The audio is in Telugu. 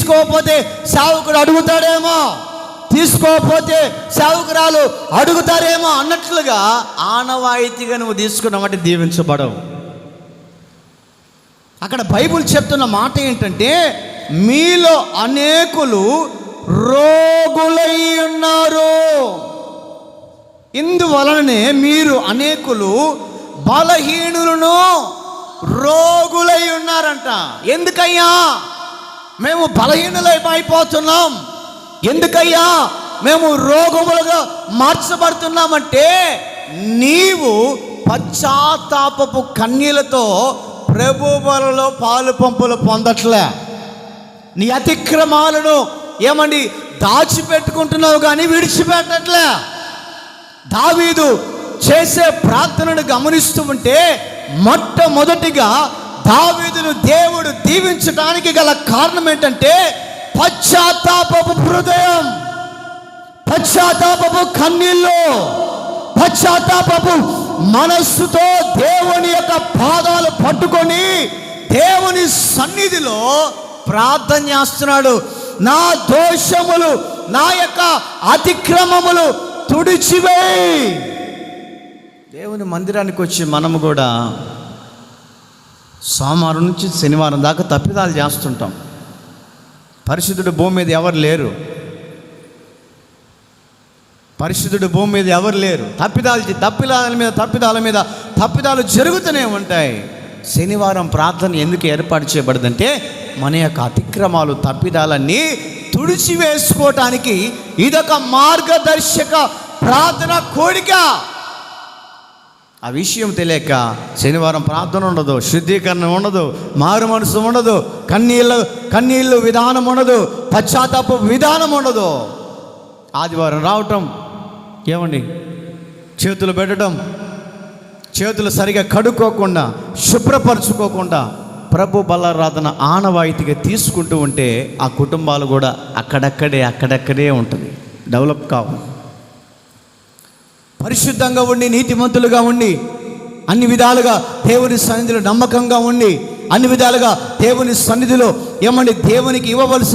తీసుకోకపోతే సేవకుడు అడుగుతాడేమో, తీసుకోకపోతే సేవకురాలు అడుగుతారేమో అన్నట్లుగా ఆనవాయితీగా నువ్వు తీసుకున్నావంటే దీవించబడవు. అక్కడ బైబిల్ చెప్తున్న మాట ఏంటంటే, మీలో అనేకులు రోగులై ఉన్నారు, ఇందువలననే మీరు అనేకులు బలహీనులను రోగులై ఉన్నారంట. ఎందుకయ్యా మేము బలహీనులైపోతున్నాం, ఎందుకయ్యా మేము రోగములుగా మార్చబడుతున్నామంటే, నీవు పశ్చాత్తాపపు కన్నీళ్లతో ప్రభు బలలో పాలు పంపులు పొందట్లే. నీ అతిక్రమాలను ఏమండి దాచిపెట్టుకుంటున్నావు కానీ విడిచిపెట్టట్లే. దావీదు చేసే ప్రార్థనను గమనిస్తూ ఉంటే మొట్టమొదటిగా దావీదును దేవుడు దీవించడానికి గల కారణం ఏంటంటే పశ్చాత్తాపపు హృదయం, పశ్చాత్తాపపు కన్నీళ్ళు, పశ్చాత్తాపపు మనస్సుతో దేవుని యొక్క పాదాలు పట్టుకొని దేవుని సన్నిధిలో ప్రార్థన చేస్తున్నాడు. నా దోషములు, నా యొక్క అతిక్రమములు తుడిచివేయి. దేవుని మందిరానికి వచ్చి మనము కూడా సోమవారం నుంచి శనివారం దాకా తప్పిదాలు చేస్తుంటాం. పరిశుద్ధుడు భూమి మీద ఎవరు లేరు, పరిశుద్ధుడు భూమి మీద ఎవరు లేరు. తప్పిదాల మీద తప్పిదాలు జరుగుతూనే ఉంటాయి. శనివారం ప్రార్థన ఎందుకు ఏర్పాటు చేయబడిందంటే మన యొక్క అతిక్రమాలు, తప్పిదాలన్నీ తుడిచివేసుకోవటానికి ఇదొక మార్గదర్శక ప్రార్థన కోరిక. ఆ విషయం తెలియక శనివారం ప్రార్థన ఉండదు, శుద్ధీకరణ ఉండదు, మారు మనసు ఉండదు, కన్నీళ్ళు విధానం ఉండదు, పశ్చాత్తాప విధానం ఉండదు. ఆదివారం రావటం, ఏమండి చేతులు పెట్టడం, చేతులు సరిగా కడుక్కోకుండా శుభ్రపరచుకోకుండా ప్రభు బలారాధన ఆనవాయితీగా తీసుకుంటూ ఉంటే ఆ కుటుంబాలు కూడా అక్కడక్కడే ఉంటుంది, డెవలప్ కావు. పరిశుద్ధంగా ఉండి, నీతిమంతులుగా ఉండి, అన్ని విధాలుగా దేవుని సన్నిధిలో నమ్మకంగా ఉండి, అన్ని విధాలుగా దేవుని సన్నిధిలో ఏమండి దేవునికి ఇవ్వవలసిన